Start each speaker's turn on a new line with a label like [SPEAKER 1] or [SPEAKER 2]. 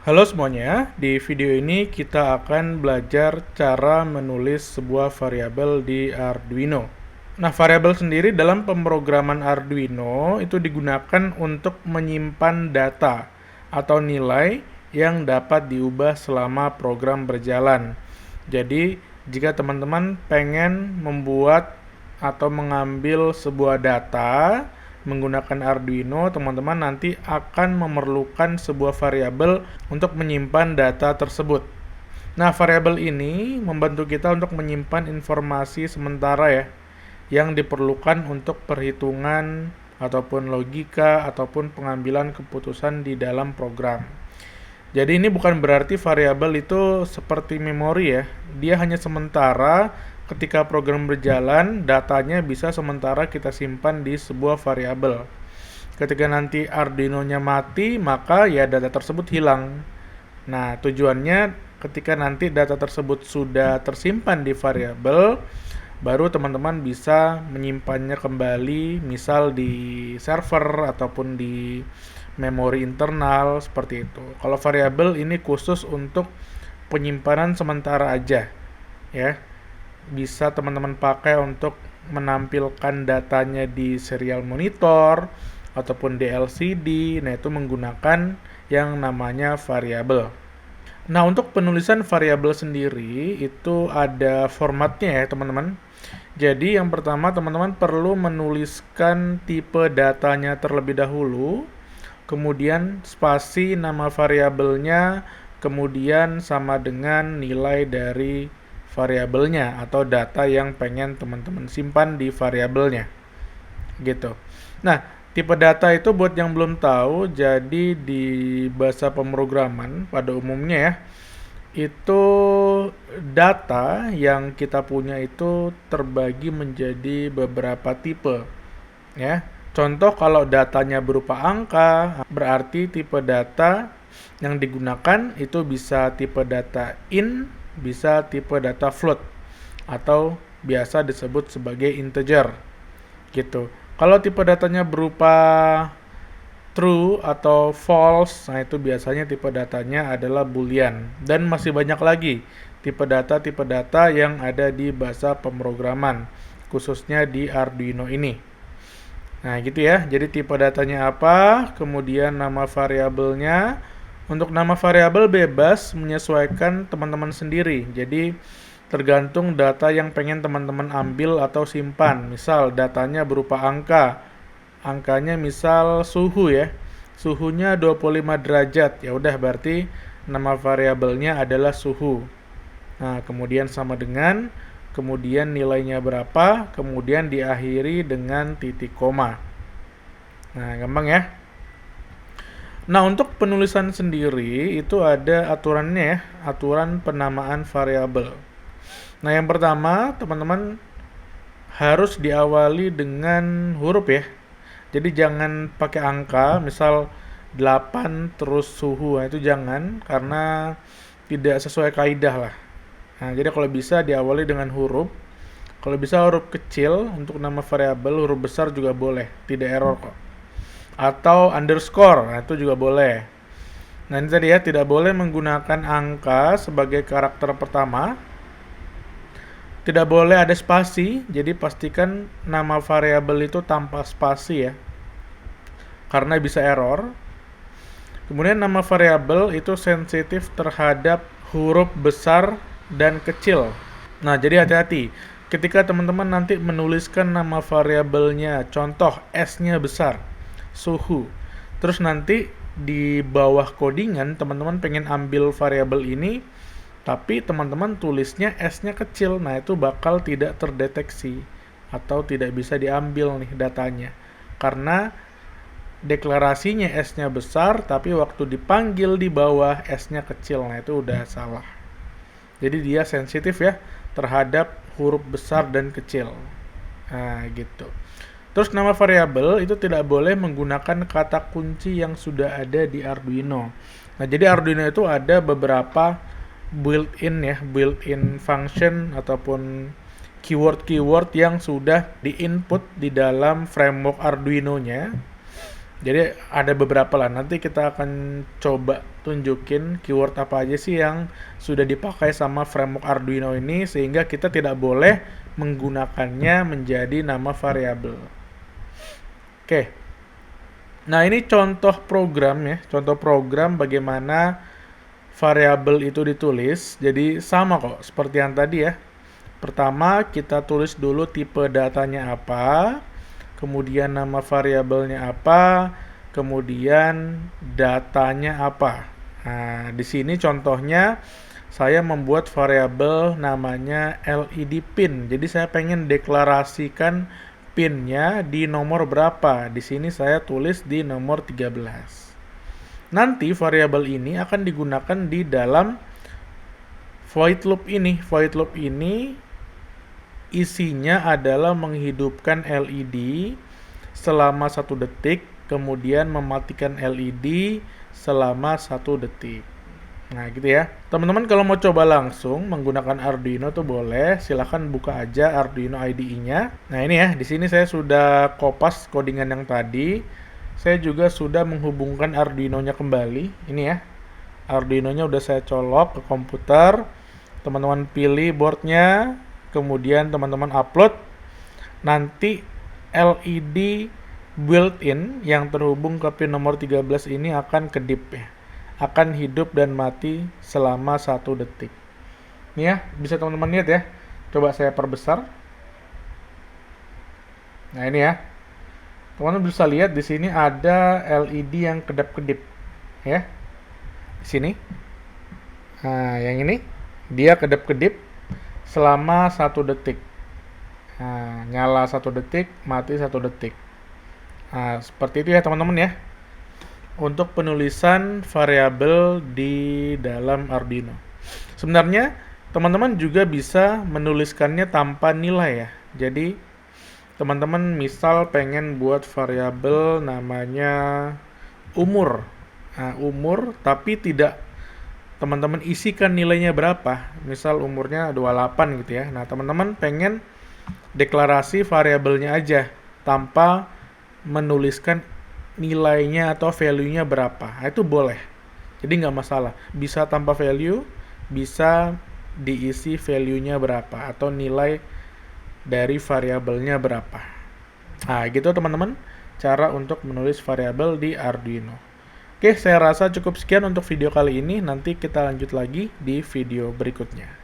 [SPEAKER 1] Halo semuanya, di video ini kita akan belajar cara menulis sebuah variabel di Arduino. Nah, variabel sendiri dalam pemrograman Arduino itu digunakan untuk menyimpan data atau nilai yang dapat diubah selama program berjalan. Jadi, jika teman-teman pengen membuat atau mengambil sebuah data menggunakan Arduino, teman-teman nanti akan memerlukan sebuah variabel untuk menyimpan data tersebut. Nah, variabel ini membantu kita untuk menyimpan informasi sementara ya, yang diperlukan untuk perhitungan ataupun logika ataupun pengambilan keputusan di dalam program. Jadi ini bukan berarti variabel itu seperti memori ya. Dia hanya sementara. Ketika program berjalan, datanya bisa sementara kita simpan di sebuah variabel. Ketika nanti Arduino-nya mati, maka ya data tersebut hilang. Nah, tujuannya ketika nanti data tersebut sudah tersimpan di variabel, baru teman-teman bisa menyimpannya kembali, misal di server ataupun di memori internal seperti itu. Kalau variabel ini khusus untuk penyimpanan sementara aja, ya. Bisa teman-teman pakai untuk menampilkan datanya di serial monitor ataupun di LCD. Nah, itu menggunakan yang namanya variabel. Nah, untuk penulisan variabel sendiri itu ada formatnya ya, teman-teman. Jadi, yang pertama teman-teman perlu menuliskan tipe datanya terlebih dahulu, kemudian spasi nama variabelnya, kemudian sama dengan nilai dari variabelnya atau data yang pengen teman-teman simpan di variabelnya gitu. Nah, tipe data itu buat yang belum tahu, jadi di bahasa pemrograman pada umumnya ya, itu data yang kita punya itu terbagi menjadi beberapa tipe ya. Contoh kalau datanya berupa angka, berarti tipe data yang digunakan itu bisa tipe data int, bisa tipe data float, atau biasa disebut sebagai integer gitu. Kalau tipe datanya berupa true atau false, nah itu biasanya tipe datanya adalah boolean. Dan masih banyak lagi tipe data yang ada di bahasa pemrograman, khususnya di Arduino ini. Nah gitu ya, jadi tipe datanya apa, kemudian nama variabelnya. Untuk nama variabel bebas menyesuaikan teman-teman sendiri. Jadi tergantung data yang pengen teman-teman ambil atau simpan. Misal datanya berupa angka. Angkanya misal suhu ya. Suhunya 25 derajat. Ya udah berarti nama variabelnya adalah suhu. Nah, kemudian sama dengan kemudian nilainya berapa, kemudian diakhiri dengan titik koma. Nah, gampang ya. Nah, untuk penulisan sendiri itu ada aturannya ya, aturan penamaan variabel. Nah, yang pertama, teman-teman harus diawali dengan huruf ya. Jadi jangan pakai angka, misal 8 terus suhu, nah itu jangan karena tidak sesuai kaidah lah. Nah, jadi kalau bisa diawali dengan huruf. Kalau bisa huruf kecil untuk nama variabel, huruf besar juga boleh, tidak error kok. Atau underscore, nah itu juga boleh. Nah ini tadi ya, tidak boleh menggunakan angka sebagai karakter pertama. Tidak boleh ada spasi, jadi pastikan nama variabel itu tanpa spasi ya, karena bisa error. Kemudian nama variabel itu sensitif terhadap huruf besar dan kecil. Nah jadi hati-hati, ketika teman-teman nanti menuliskan nama variabelnya, contoh S-nya besar, suhu. Terus nanti di bawah codingan teman-teman pengen ambil variabel ini, tapi teman-teman tulisnya S-nya kecil. Nah, itu bakal tidak terdeteksi atau tidak bisa diambil nih datanya. Karena deklarasinya S-nya besar, tapi waktu dipanggil di bawah S-nya kecil. Nah, itu udah salah. Jadi dia sensitif ya terhadap huruf besar dan kecil. Nah, gitu. Terus nama variabel itu tidak boleh menggunakan kata kunci yang sudah ada di Arduino. Nah, jadi Arduino itu ada beberapa built-in function ataupun keyword-keyword yang sudah di-input di dalam framework Arduino-nya. Jadi ada beberapa lah, nanti kita akan coba tunjukin keyword apa aja sih yang sudah dipakai sama framework Arduino ini, sehingga kita tidak boleh menggunakannya menjadi nama variabel. Oke, nah ini contoh program ya, contoh program bagaimana variabel itu ditulis. Jadi sama kok seperti yang tadi ya. Pertama kita tulis dulu tipe datanya apa, kemudian nama variabelnya apa, kemudian datanya apa. Nah, di sini contohnya saya membuat variabel namanya LED pin. Jadi saya pengen deklarasikan pinnya di nomor berapa. Di sini saya tulis di nomor 13. Nanti variabel ini akan digunakan di dalam void loop ini. Void loop ini isinya adalah menghidupkan LED selama 1 detik, kemudian mematikan LED selama 1 detik. Nah gitu ya. Teman-teman kalau mau coba langsung menggunakan Arduino tuh boleh, silahkan buka aja Arduino IDE-nya. Nah ini ya, di sini saya sudah kopas codingan yang tadi. Saya juga sudah menghubungkan Arduino-nya kembali. Ini ya, Arduino-nya udah saya colok ke komputer. Teman-teman pilih boardnya, kemudian teman-teman upload. Nanti LED built-in yang terhubung ke pin nomor 13 ini akan kedip ya, akan hidup dan mati selama 1 detik. Nih ya, bisa teman-teman lihat ya. Coba saya perbesar. Nah ini ya, teman-teman bisa lihat di sini ada LED yang kedap-kedip ya, di sini. Nah yang ini dia kedap-kedip selama 1 detik. Nah, nyala 1 detik, mati 1 detik. Nah, seperti itu ya teman-teman ya, untuk penulisan variabel di dalam Arduino. Sebenarnya teman-teman juga bisa menuliskannya tanpa nilai ya. Jadi teman-teman misal pengen buat variabel namanya umur. Nah, umur tapi tidak teman-teman isikan nilainya berapa. Misal umurnya 28 gitu ya. Nah, teman-teman pengen deklarasi variabelnya aja tanpa menuliskan nilainya atau value-nya berapa. Nah, itu boleh. Jadi nggak masalah. Bisa tanpa value, bisa diisi value-nya berapa atau nilai dari variabelnya berapa. Nah, gitu teman-teman, cara untuk menulis variabel di Arduino. Oke, saya rasa cukup sekian untuk video kali ini. Nanti kita lanjut lagi di video berikutnya.